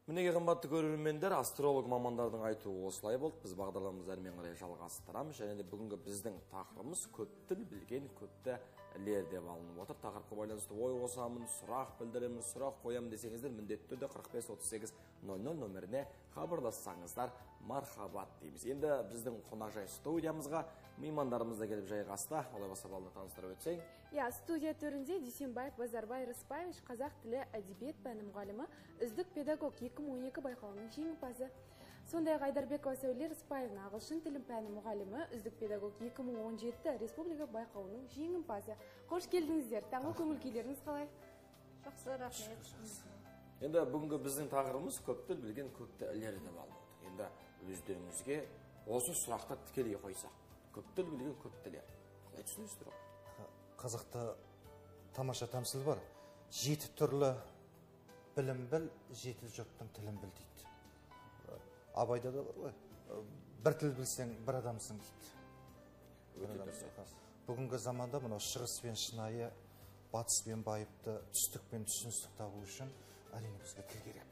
Мінеге қымбатты көрермендер, астролог мамандардың айтуы осылай болды. Біз бағдарламамызды әрмен қарай жалғастырамыз. Және де бүгінгі біздің тақырыбымыз көп тіл білген көпті ілер деп алынып отыр. Тақырыпқа байланысты ой қосамын, сұрақ білдіремін, сұрақ қоямын десеңіздер, міндетті түрде 45-38-00 нөміріне хабарлассаңыздар мархабат дейміз. Енді біздің қонақжай студиямызға меймандарымыз да келіп жайғасты. Олай болса балды таныстырып өтсең. Студия төрінде Дүйсенбаев Базарбай Рысбаевич, қазақ тілі әдебиет пәні мұғалімі, үздік педагог 2012 байқауының жеңімпазы. Сондай-ақ Айдарбекова Сәуле Рысбаевна, ағылшын тілі пәні мұғалімі, үздік педагог 2017 республика байқауының жеңімпазы. Қош келдіңіздер. Таңғы көңіл-күйлеріңіз қалай? Жақсы, рахмет. Енді бүгінгі біздің тақырыбымыз көп тіл білген көпті ілер деп алып отыр. Енді өздеріңізге осы сұрақты тікелей қойсақ, көп тіл білген көпті ілер. Қалай түсінесіздер ғой? Қазақта тамаша тәмсіл бар. 7 түрлі білім біл, 7 жұрттың тілін біл дейді. Абайда да бар ғой. Бір тіл білсең, бір адамсың дейді. Бүгінгі заманда мынау шығыс пен шынайы, батыс пен байыпты, түстік пен түсіністік табу үшін әрине бізге тіл керек.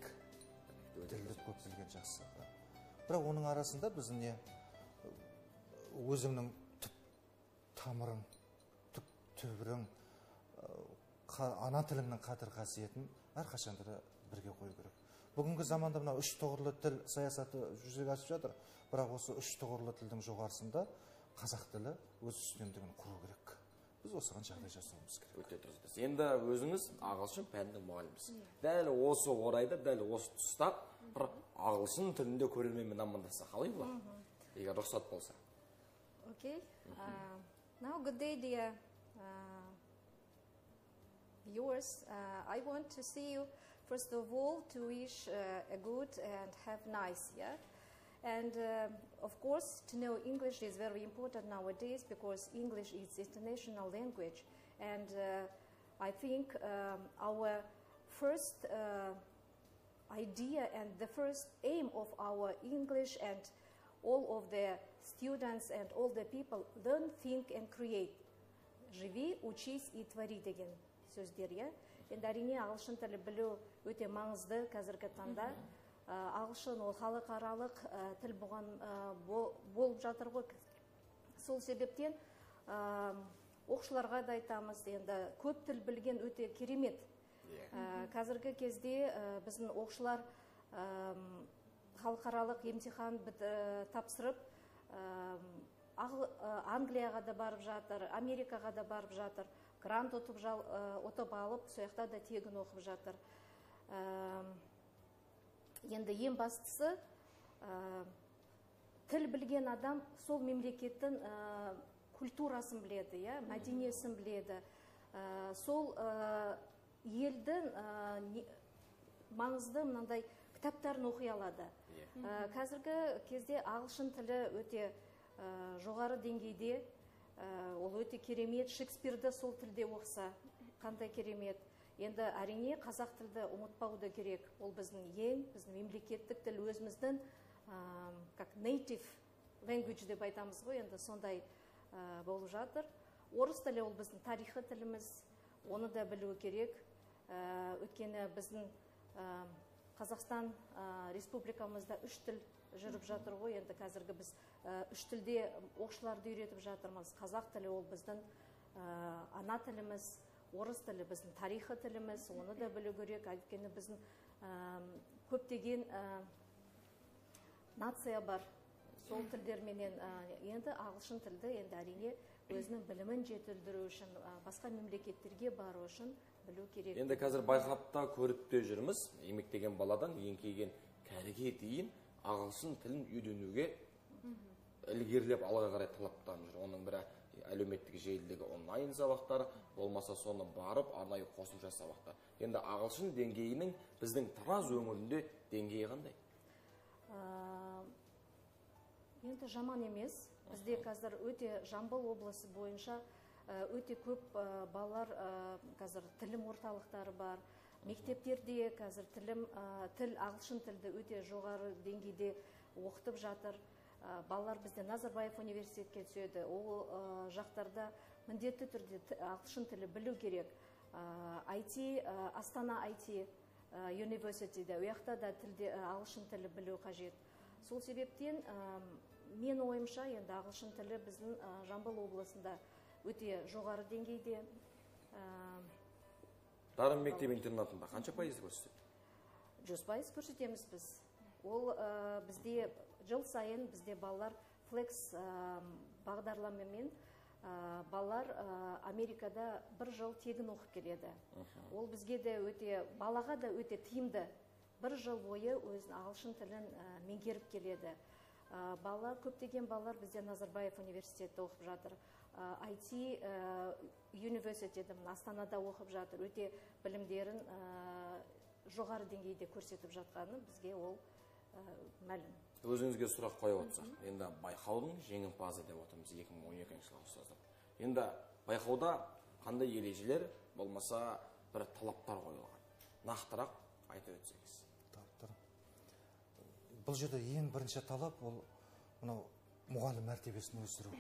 Тілді көп білген жақсы. Бірақ оның арасында біз не өзіңнің түп тамырың, түп түбірің, ана тіліңнің қадір қасиетін әрқашанда бірге қою керек. Бүгінгі заманда мына 3 тұғырлы тіл саясаты жүзеге асып жатыр. Бірақ осы 3 тұғырлы тілдің жоғарысында қазақ тілі өз үстемдігін құру керек. Біз осыған жағдай жасауымыз керек. Өте дұрыс. Енді өзіңіз ағылшын пәнінің мұғалімісіз. Дәл осы орайда, дәл осы тұста бір ағылшын тілінде көрерменмен амандасса қалай болады? Егер рұқсат болса. Okay. Now, good day, dear viewers. I want to see you, first of all, to wish a good and have nice, yeah? And of course, to know English is very important nowadays because English is international language. And I think our first idea and the first aim of our English and all of the students and all the people learn, think and create. Живи, учись и твори деген сөздер, иә? Енді әрине ағылшын тілі білу өте маңызды қазіргі таңда. Ағылшын ол халықаралық тіл болып жатыр ғой. Сол себептен оқушыларға да айтамыз, енді көп тіл білген өте керемет. Қазіргі кезде біздің оқушылар халықаралық емтихан тапсырып, Англияға да барып жатыр, Америкаға да барып жатыр, грант ұтып алып, сояқта да тегін оқып жатыр. Енді ең бастысы, тіл білген адам сол мемлекеттің культурасын біледі, мәдениетін біледі. Сол елдің маңызды мынандай кітаптарын оқи алады. Қазіргі кезде ағылшын тілі өте жоғары деңгейде, ол өте керемет. Шекспирді сол тілде оқыса, қандай керемет. Енді әрине қазақ тілді ұмытпауды керек. Ол біздің мемлекеттік тіл, өзіміздің native language деп айтамыз ғой, енді сондай болып жатыр. Орыс тілі ол біздің тарихи тіліміз, оны да білу керек. Өткені біздің Қазақстан республикамызда 3 тіл жүріп жатыр ғой, енді қазіргі біз 3 тілде оқушыларды үйретіп жатырмыз. Қазақ тілі ол біздің ана тіліміз, орыс тілі біздің тарихи тіліміз, оны да білу керек. Өйткені біздің көптеген нация бар, сол тілдерменен. Енді ағылшын тілді енді әрине өзінің білімін жетілдіру үшін, басқа мемлекеттерге бару үшін білу керек. Енді қазір байқапта көріп те жүрміз, емектеген баладан еңкейген кәріге дейін ағылшын тілін үйренуге ілгерілеп алға қарай талаптанып жүр. Оның бірі әлеуметтік желідегі онлайн сабақтар, болмаса соны барып арнайы қосымша сабақтар. Енді ағылшын деңгейінің біздің Тараз өңірінде деңгейі қандай? Енді жаман емес. Бізде қазір өте Жамбыл облысы бойынша өте көп балалар қазір тілім орталықтары бар. Мектептерде қазір ағылшын тілді өте жоғары деңгейде оқытып жатыр. Балалар бізде Назарбаев университетке түседі. Ол жақтарда міндетті түрде ағылшын тілі білу керек. Астана IT университетте, уяқта да ағылшын тілі білу қажет. Сол себептен мен ойымша енді ағылшын тілі біздің Жамбыл облысында өте жоғары деңгейде. Дарын мектеп интернатында қанша пайыз көрсетеді? 100% көрсетеміз біз. Ол бізде жыл сайын бізде балалар флекс бағдарламамен балалар Америкада бір жыл тегін оқып келеді. Ол бізге де өте, балаға да өте тиімді. Бір жыл бойы өзін ағылшын тілін меңгеріп келеді. Балалар, көптеген балалар бізде Назарбаев университетті оқып жатыр. IT университеті Астанада оқып жатыр. Өте білімдерін жоғары деңгейде көрсетіп жатқаны бізге ол мәлім. Өзіңізге сұрақ қойып отырсақ, енді байқаудың жеңімпазы деп отырмыз 2012 жылғы ұстаздар. Енді байқауда қандай ережелер болмаса бір талаптар қойылған? Нақтырақ айтып өтсеңіз. Бұл жерде ең бірінші талап ол мынау мұғалім мәртебесін өсіру.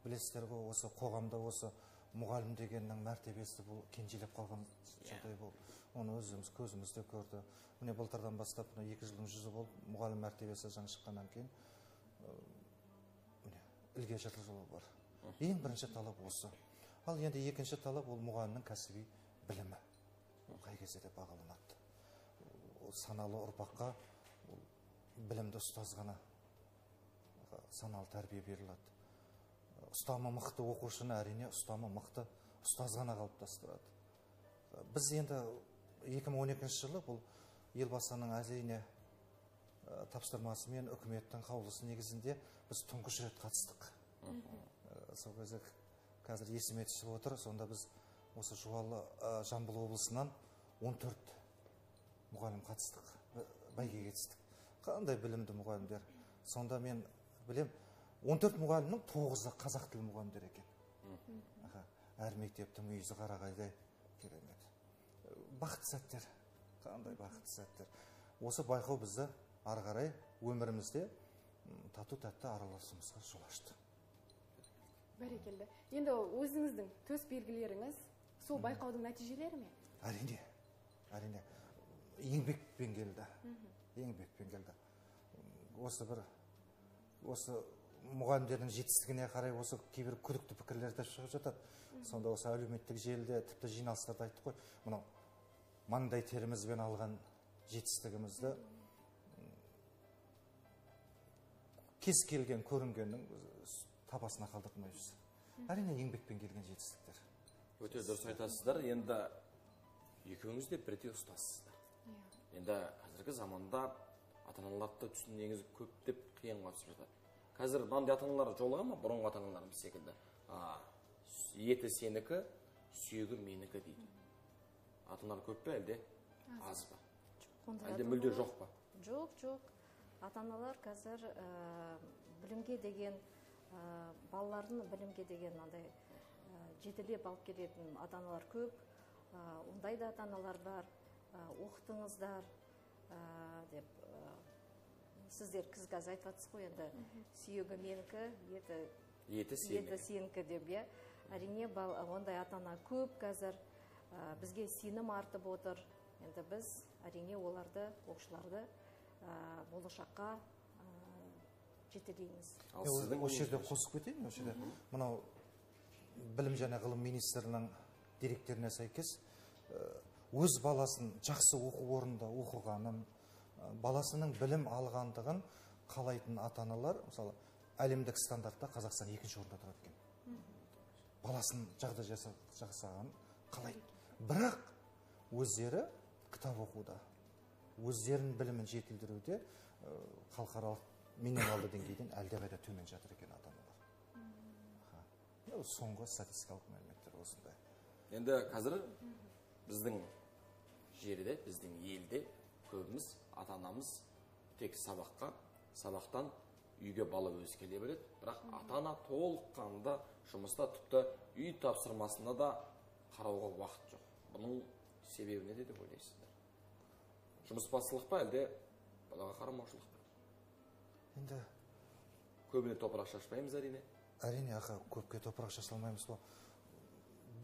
Білесіздер ғой, осы қоғамда осы мұғалім дегеннің мәртебесі бұл кенжелеп қалған жағдай бұл. Оны өзіміз көзімізде көрді. Міне былтырдан бастап 2 жылдың жүзі болып мұғалім мәртебесі заң шыққаннан кейін ілге жылы бар. Ең бірінші талап осы. Ал енді екінші талап ол мұғалімнің кәсіби білімі. Қай кезде де бағаланады. Саналы ұрпаққа білімді ұстаз ғана саналы тәрбие беріледі. Ұстамы мықты оқушыны әрине ұстамы мықты ұстаз ғана қалыптастырады. Біз енді 2012 жылы бұл елбасының әрине тапсырмасымен үкіметтің қаулысы негізінде біз тұңғыш рет қатыстық. Сол кезде қазір есіме түсіп отыр, сонда біз осы Жамбыл облысынан 14 мұғалім қатыстық, бәйге кетістік. Қандай білімді мұғалімдер. Сонда мен білем, 14 мұғалімнің 9-ы қазақ тілі мұғалімдер екен. Әр мектептің үйізі қарағайдай керемет. Бақытты сәттер, қандай бақытты сәттер. Осы байқау бізді ары қарай өмірімізде тату тәтті араласуымызға жол ашты. Бәрекелді. Енді өзіңіздің төс белгілеріңіз сол байқаудың нәтижелері ме? Әрине, әрине. Еңбекпен келді. Еңбекпен келді. Осы мұғалімдердің жетістігіне қарай осы кейбір күдікті пікірлер де шығып жатады. Сонда осы әлеуметтік желіде тіпті жиналыстарда айттық қой, мынау маңдай терімізбен алған жетістігімізді кез келген көрінгеннің табасына қалдырмаймыз. Әрине еңбекпен келген жетістіктер. Өте дұрыс айтасыздар. Енді екеуіңіз де бірдей ұстазсыздар. Енді қазіргі заманда ата-аналарды түсінігіңіз көптеп қиынға түсіп жатады. Қазір мынандай ата-аналар жолыға ма, бұрынғы ата-аналарымыз секілді? Еті сенікі, сүйегі менікі дейді. Ата-аналар көп пе әлде аз ба? Әлде мүлде жоқ па? Жоқ. Ата-аналар қазір білімге деген, балалардың білімге деген жетелеп алып келетін ата-аналар көп. Ондай да ата-аналар бар. Оқытыңыздар деп сіздер қыз қазір айтып жатсыз ғой, енді сүйегі менікі, еті сенікі деп. Әрине ондай ата-ана көп қазір. Бізге сенім артып отыр. Енді біз әрине оларды, оқушыларды болашаққа жетелейміз. Осы жерде қосып кетейін, осы жерде. Мынау білім және ғылым министрінің деректеріне сәйкес өз баласын жақсы оқу орнында оқығанын, баласының білім алғандығын қалайтын ата-аналар, мысалы, әлемдік стандартта Қазақстан 2-ші орында тұрады екен. Баласын жағдай жасағанын қалайды. Бірақ өздері кітап оқуда, өздерінің білімін жетілдіруде халықаралық минималды деңгейден әлдеқайда төмен жатыр екен ата-аналар. Соңғы статистикалық мәліметтер осындай. Енді қазір біздің жерде, біздің елде көбіміз ата-анамыз тек сабақтан үйге бала өзі келе береді. Бірақ ата-ана толыққанды жұмыста, тіпті үй тапсырмасына да қарауға уақыт жоқ. Бұның себебі не деп ойлайсыздар? Жұмысбастылық па, әлде балаға қарамаушылық па? Енді көбіне топырақ шашпаймыз әрине. Әрине, көпке топырақ шашалмаймыз ба?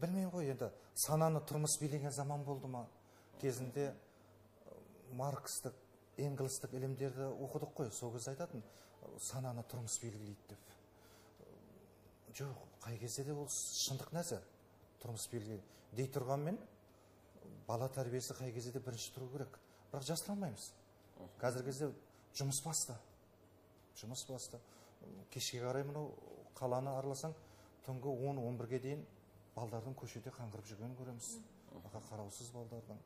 Білмеймін ғой, енді сананы тұрмыс билеген заман болды ма? кезінде маркстік энгельстік ілімдерді оқыдық қой, сол кезде айтатын сананы тұрмыс белгілейді деп. Жоқ, қай кезде де ол шындық нәрсе, тұрмыс белгілейді дей тұрғанмен бала тәрбиесі қай кезде де бірінші тұру керек. Бірақ жасыра алмаймыз. Қазіргі кезде жұмыс басты. Кешке қарай мынау қаланы араласаң, түнгі 10-11-ге дейін балдардың көшеде қаңғырып жүргенін көреміз. Қараусыз балдардың.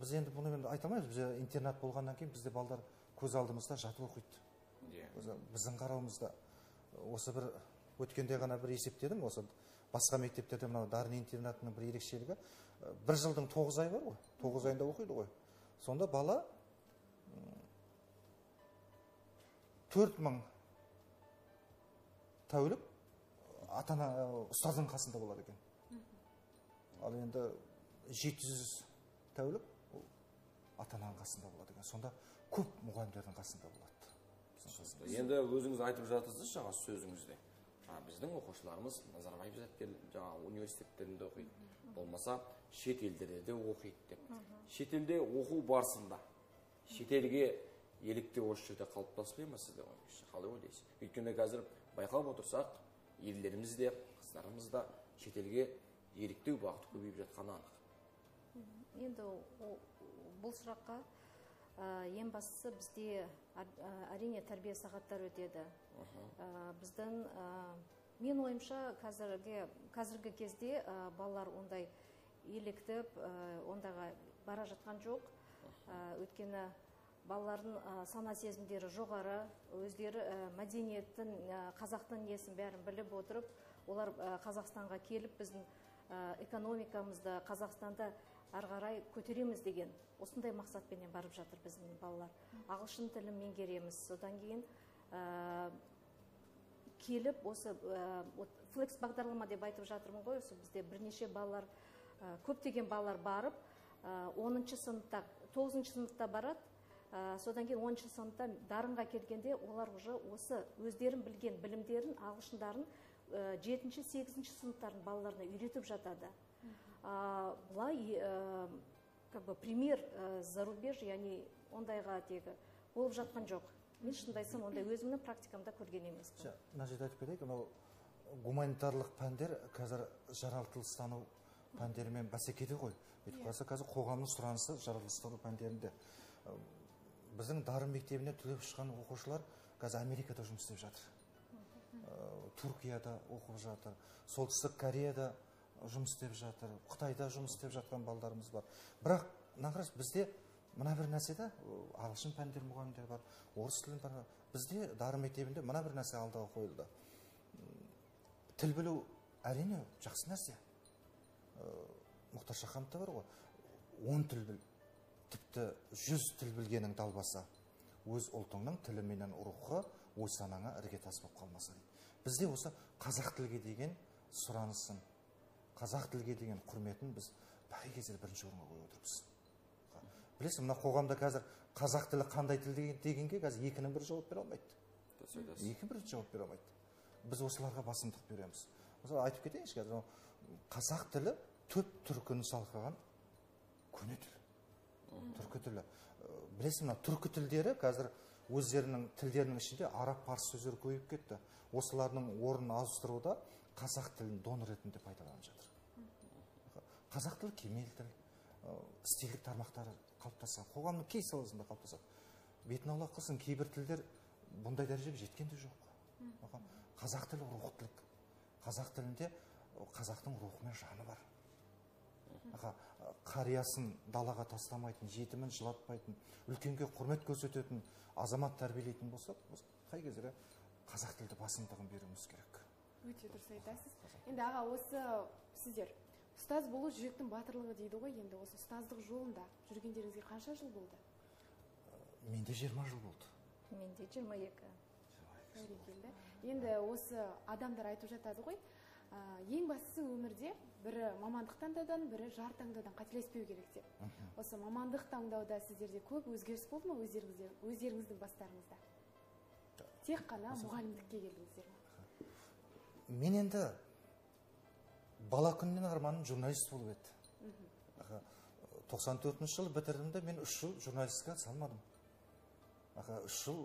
Біз енді бұны айта алмаймыз. Бізде интернат болғаннан кейін бізде балдар көз алдымызда жатып оқиды. Біздің қарауымызда. Осы бір өткенде ғана бір есептедім. Осы басқа мектептерде мынау дарын интернатының бір ерекшелігі. Бір жылдың 9 айы бар ғой. 9 айында оқиды ғой. Сонда бала 4000 тәулік атана ұстаздың қасында болады екен. Ал енді 700 тәулік ата-ананың қасында болады екен. Сонда көп мұғалімдердің қасында болады. Енді өзіңіз айтып жатырсыз жаңа сөзіңізде. Біздің оқушыларымыз Назарбаев жаңа университеттерінде оқиды. Болмаса шет елдерде де оқиды деп. Шетелде оқу барысында шетелге еліктеу осы жерде қалыптаспай ма сізде? Қалай ойлайсыз? Өйткені қазір байқап отырсақ, елдеріміз де, қыздарымыз да шетелге еліктеу бағыты көбейіп жатқаны анық. Енді бұл сұраққа ең бастысы бізде әрине тәрбие сағаттар өтеді. Біздің мен ойымша қазіргі кезде балалар ондай еліктіп, ондаға бара жатқан жоқ. Өйткені балалардың сана сезімдері жоғары, өздері мәдениеттің, қазақтың несін бәрін біліп отырып, олар Қазақстанға келіп, біздің экономикамызды Қазақстанда ары қарай көтереміз деген осындай мақсатпенен барып жатыр біздің балалар. Ағылшын тілін меңгереміз. Содан кейін келіп, осы флекс бағдарлама деп айтып жатырмын ғой, осы бізде бірнеше балалар, көптеген балалар барып, 10-шы сыныпта, 9-шы сыныпта барады. Содан кейін 10-шы сыныпта дарынға келгенде олар уже осы өздерін білген білімдерін, ағылшындарын 7-шы, 8-шы сыныптардың балаларына үйретіп жатады. Бұлай пример зарубеж, яғни ондайға тегі болып жатқан жоқ. Мен шындайсам, ондай өзімнің практикамда көрген емеспін. Мына жерде айтып кетейік, гуманитарлық пәндер қазір жаратылыстану пәндерімен бәсекеде ғой. Өйтіп қараса, қазір қоғамның сұранысы жаратылыстану пәндерінде. Біздің дарын мектебіне түлеп шыққан оқушылар қазір Америкада жұмыс істеп жатыр. Түркияда оқып жатыр, Солтүстік Кореяда жұмыс істеп жатыр, Қытайда жұмыс істеп жатқан балдарымыз бар. Бірақ бізде мына бір нәрседе ағылшын пәндер мұғалімдер бар, орыс тілін бар. Бізде дарын мектебінде мына бір нәрсе алдағы қойылды. Тіл білу әрине жақсы нәрсе. Мұхтар Шахановта бар ғой, 10 тіл біл, тіпті 100 тіл білгенің далбаса, өз ұлтыңның тілі менен рухы ой санаңа іргетас болып қалмаса дейді. Бізде осы қазақ тілге деген сұранысын, қазақ тілге деген құрметін біз бай кезде бірінші орынға қойып отырмыз. Білесің, мына қоғамда қазір қазақ тілі қандай тіл дегенге қазір екінің бірі жауап бере алмайды. Екі бірі жауап бере алмайды. Біз осыларға басымдық береміз. Мысалы айтып кетейінші, қазір қазақ тілі төп түркіні салқыған көне тіл. Түркі тілі. Білесің, мына түркі тілдері қазір өздерінің тілдерінің ішінде араб, парсы сөздері көбейіп кетті. Осылардың орнын ауыстыруда қазақ тілін донор ретінде пайдаланып жатыр. Қазақ тілі кемел тіл, стильдік тармақтары қалыптасқан, қоғамның кей саласында қалыптасады. Бетін аулақ қылсын, кейбір тілдер бұндай дәрежеге жеткен де жоқ. Қазақ тілі рухтылық. Қазақ тілінде қазақтың рухы мен жаны бар. Қариясын далаға тастамайтын, жетімін жылатпайтын, үлкенге құрмет көрсететін азамат тәрбиелейтін болсақ, қай кезде қазақ тілді басымдығын беруіміз керек. Өте дұрыс айтасыз. Енді аға, осы сіздер ұстаз болу жүректің батырлығы дейді ғой, енді осы ұстаздық жолында жүргендеріңізге қанша жыл болды? Менде 20 жыл болды. Менде 22. Бәрекелді. Енді осы адамдар айтып жатады ғой, ең бастысы өмірде бірі мамандық таңдаудан, бірі жар таңдаудан қателеспеу керек деп. Осы мамандық таңдауда сіздерде көп өзгеріс болды ма өздеріңіздің бастарыңызда? Тек қана мұғалімдікке келдіңіздер ме? Мен енді бала күннен арманым журналист болып еді. 94 жылы бітірдім де мен 3 жыл журналистика салмадым. 3 жыл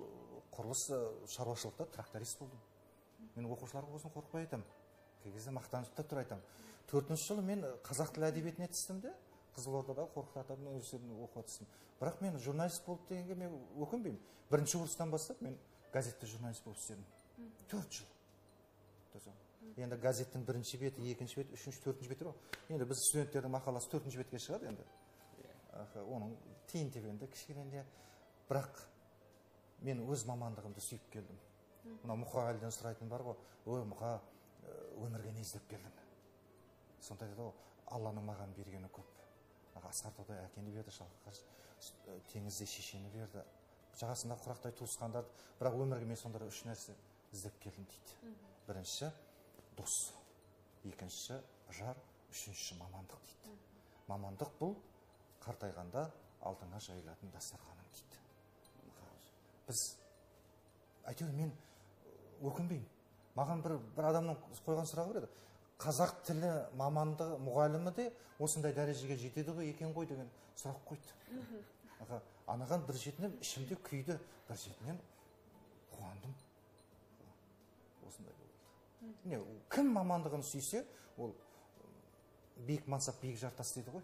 құрылыс шаруашылықта тракторист болдым. Мен оқушыларға осыны қорықпай айтамын. Кей кезде мақтанышып тұр айтамын. 4 жылы мен қазақ тілі әдебиетіне түстім де, Қызылордада Қорқыт Ата университетінде оқуға түстім. Бірақ мен журналист болды дегенге мен өкінбеймін. Бірінші курстан бастап мен газетте журналист болып істедім. 4 жыл. Енді газеттің бірінші беті, екінші беті, үшінші, төртінші беті бар. Енді біз студенттердің мақаласы төртінші бетке шығады енді. Оның тиын тебенді кішкене, бірақ мен өз мамандығымды сүйіп келдім. Мына Мұқағалиден сұрайтын бар ғой, ой Мұқа, өмірге не іздеп келдің? Сонда деді ғой, Алланың маған бергені көп. Асқар Таудай әкені берді, теңізде шешені берді. Жағасында құрақтай туысқандарды, бірақ өмірге мен сонда 3 нәрсе іздеп келдім дейді. Бірінші дос, екінші жар, үшінші мамандық дейді. Мамандық бұл қартайғанда алдыңа жайылатын дастарханың дейді. Біз әйтеуір мен өкінбеймін. Маған бір адамның қойған сұрағы бар еді. Қазақ тілі маманды мұғалімі де осындай дәрежеге жетеді ғой екен ғой деген сұрақ қойды. Анаған бір жетінен ішімде күйді, бір жетінен қуандым. Осындай болды. Кім мамандығын сүйсе, ол биік мансап биік жартас дейді ғой.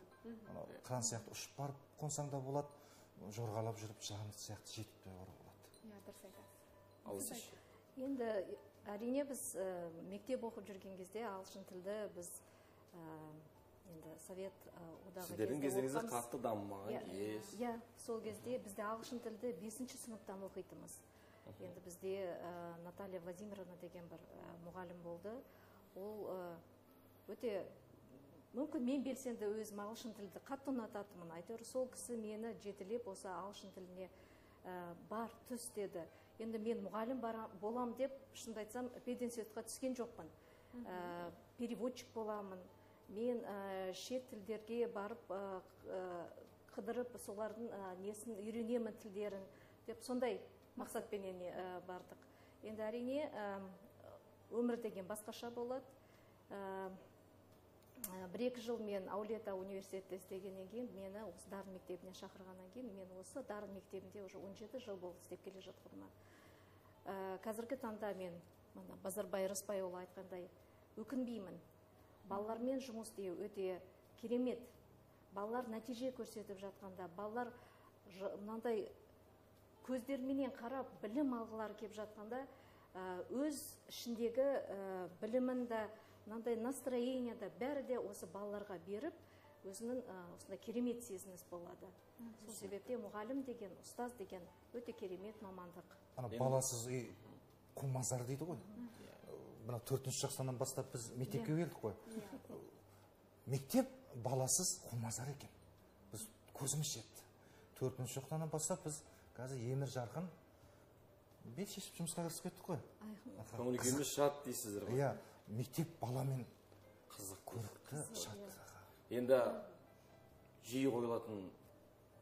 Қыран сияқты ұшып барып қонсаң да болады, жорғалап жүріп жанды сияқты жетіп те бару болады. Енді әрине біз мектеп оқып жүрген кезде ағылшын тілді біз енді Совет одағы сіздердің кездеріңізде қатты дамымаған кез. Сол кезде бізде ағылшын тілді 5-ші сыныптан оқитынбыз. Енді бізде Наталья Владимировна деген бір мұғалім болды. Ол өте мүмкін мен белсенді өзім ағылшын тілді қатты ұнататынмын. Әйтеуір сол кісі мені жетелеп осы ағылшын тіліне бар түс деді. Енді мен мұғалім болам деп, шынымды айтсам, пединститутқа түскен жоқпын. Переводчик боламын. Мен шет тілдерге барып қыдырып, солардың несін үйренемін тілдерін деп сондай мақсатпенен бардық. Енді әрине өмір деген басқаша болады. 1-2 жыл мен Әулиеата университетте істегеннен кейін, мені осы Дарын мектебіне шақырғаннан кейін, мен осы Дарын мектебінде уже 17 жыл болды істеп келе жатқаныма. Қазіргі таңда мен Базарбай Рысбайұлы айтқандай өкінбеймін. Балалармен жұмыс істеу өте керемет. Балалар нәтиже көрсетіп жатқанда, балалар мынандай көздерменен қарап білім алғылары келіп жатқанда, өз ішіндегі білімін де, мынандай настроение да бәрі де осы балаларға беріп, өзінің осындай керемет сезініс болады. Сол себепте мұғалім деген, ұстаз деген өте керемет мамандық. Баласыз үй құмазар дейді ғой. Мына 4-ші жақтан бастап біз мектепке келдік қой. Мектеп баласыз құмазар екен. Біз көзіміз жетті. 4-ші жақтан бастап біз қазір емір жарқын бел шешіп жұмысқа кірісіп кеттік қой. Көңіл-күйіміз шат дейсіздер ғой. Мектеп баламен қызық көрікті шат. Енді жиі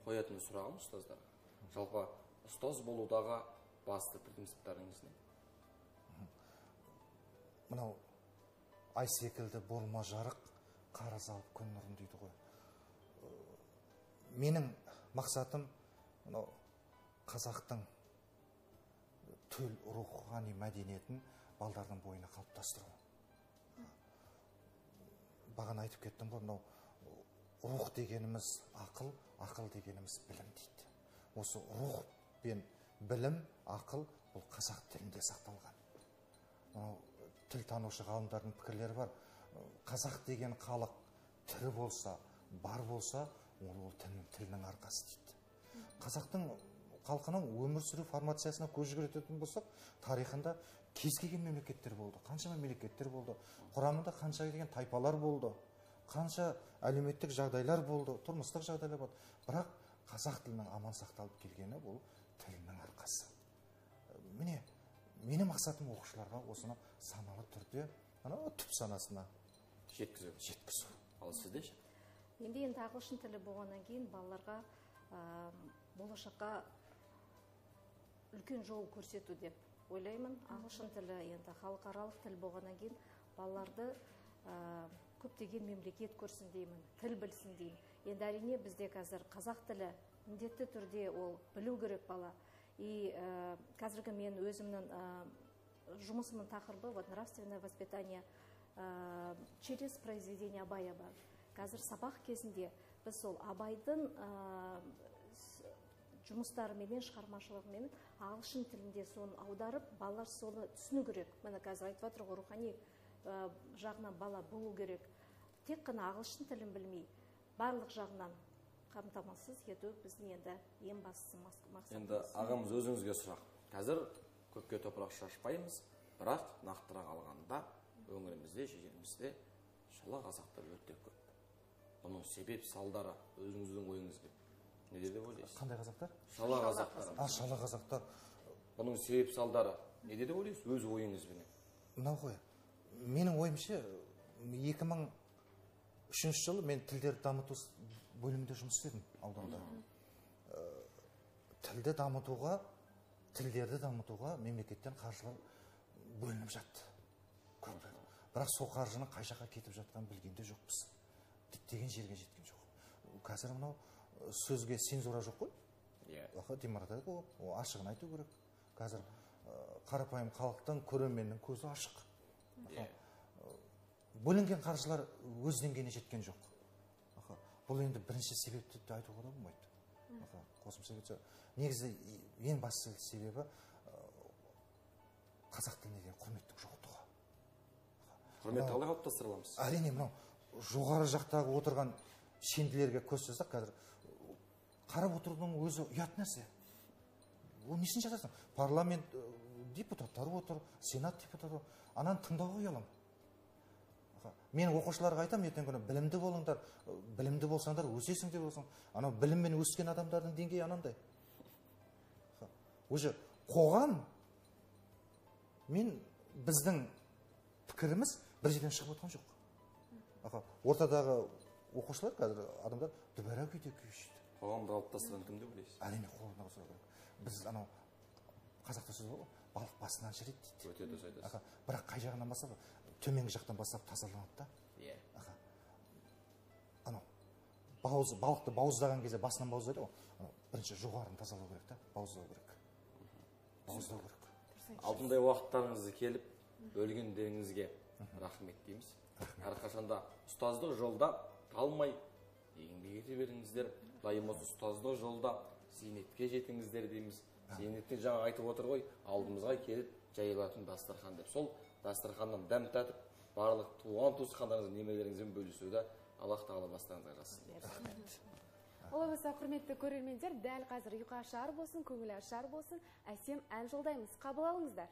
қоятын сұрағым ұстаздарға. Жалпы ұстаз болудағы басты принциптарыңыз не? Мынау ай секілді болма жарық, қарыз алып күн нұрын дейді ғой. Менің мақсатым мынау қазақтың төл рухани мәдениетін балдардың бойына қалыптастыру. Бағана айтып кеттім ғой, мынау рух дегеніміз ақыл, ақыл дегеніміз білім дейді. Осы рух пен білім, ақыл бұл қазақ тілінде сақталған. Тіл танушы ғалымдардың пікірлері бар. Қазақ деген халық тірі болса, бар болса, ол тілінің арқасы дейді. Қазақтың халқының өмір сүру формациясына көз жүгіртетін болсақ, тарихында кез келген мемлекеттер болды. Қанша мемлекеттер болды. Құрамында қанша деген тайпалар болды. Қанша әлеуметтік жағдайлар болды, тұрмыстық жағдайлар болды. Бірақ қазақ тілінің аман сақталып келгені бұл тілінің арқасы. Міне, менің мақсатым оқушыларға осыны саналы түрде, түп санасына жеткізу. Ал сізде ше? Енді ағылшын тілі болғаннан кейін балаларға болашаққа үлкен жол көрсету деп ойлаймын. Ағылшын тілі енді халықаралық тіл болғаннан кейін балаларды көптеген мемлекет көрсін деймін, тіл білсін деймін. Енді әрине бізде қазір қазақ тілі міндетті түрде ол білу керек бала. И қазіргі мен өзімнің жұмысымның тақырыбы вот нравственное воспитание через произведение Абая бар. Қазір сабақ кезінде біз сол Абайдың жұмыстарыменен, шығармашылығымен ағылшын тілінде соны аударып, балалар соны түсіну керек. Міне қазір айтып жатыр ғой, рухани жағынан бала болу керек. Тек қана ағылшын тілін білмей, барлық жағынан қамтамасыз ету біздің енді ең бастысы мақсатымыз. Енді ағамыз өзіңізге сұрақ. Қазір көпке топырақ шашпаймыз, бірақ нақтырақ алғанда өңірімізде, жерімізде шала қазақтар өте көп. Бұның себеп салдары өзіңіздің ойыңызбен неде деп ойлайсыз? Қандай қазақтар? Шала қазақтар. Шала қазақтар. Бұның себеп салдары неде деп ойлайсыз? Өз ойыңызбен. Мынау ғой. Менің ойымша 2003 жылы мен тілдерді дамыту бөлімінде жұмыс істедім ауданда. Тілдерді дамытуға мемлекеттен қаржылар бөлініп жатты. Көп. Бірақ сол қаржының қай жаққа кетіп жатқанын білгенде жоқпыз. Діттеген жерге жеткен жоқ. Қазір мынау сөзге цензура жоқ қой. Демократия ғой, ашығын айту керек. Қазір қарапайым халықтың, көрерменнің көзі ашық. Бөлінген қаржылар өз деңгейіне жеткен жоқ. Бұл енді бірінші себепті айтуға да болмайды. Қосымша кетсе, негізі ең басты себебі қазақ тіліне деген құрметтің жоқтығы. Құрметті қалай қалыптастыра аламыз? Әрине, мынау жоғары жақтағы отырған шенділерге көз жазсақ, қазір қарап отырудың өзі ұят нәрсе. Ол несін жазасың? Парламент депутаттары отыр, сенат депутаты, ананы тыңдауға ұяламын. Мен оқушыларға айтам, ертең күні білімді болыңдар, білімді болсаңдар өсесің деп болсаң, анау біліммен өскен адамдардың деңгейі анандай. Уже қоғам мен біздің пікіріміз бір жерден шығып отқан жоқ. Ортадағы оқушылар, қазір адамдар дүбәра күйде күйшейді. Қоғамды қалыптастырған кім деп ойлайсыз? Әрине қоғамды қалыптастырған. Біз анау қазақта сөз бар ғой, балық басынан шіреді дейді. Өте дұрыс айтасыз. Бірақ қай жағынан бастап, төменгі жақтан бастап тазаланады да. Анау балықты бауыздаған кезде басынан бауыздайды ғой. Бірінші жоғарын тазалау керек та, бауыздау керек. Бауыздау керек. Алтындай уақыттарыңызды келіп, бөлгендеріңізге рахмет дейміз. Әрқашанда ұстаздық жолда талмай еңбек ете беріңіздер. Дайым осы ұстаздық жолда зейнетке жетіңіздер дейміз. Зейнеттен жаңа айтып отыр ғой, алдымызға келіп жайылатын дастархан деп. Сол дастарханнан дәм татып, барлық туған туысқандарыңыз, немелеріңізбен бөлісуді Аллах тағала бастарыңызға жазсын. Олай болса, құрметті көрермендер, дәл қазір ұйқы ашар болсын, көңіл ашар болсын, әсем ән жолдаймыз. Қабыл алыңыздар.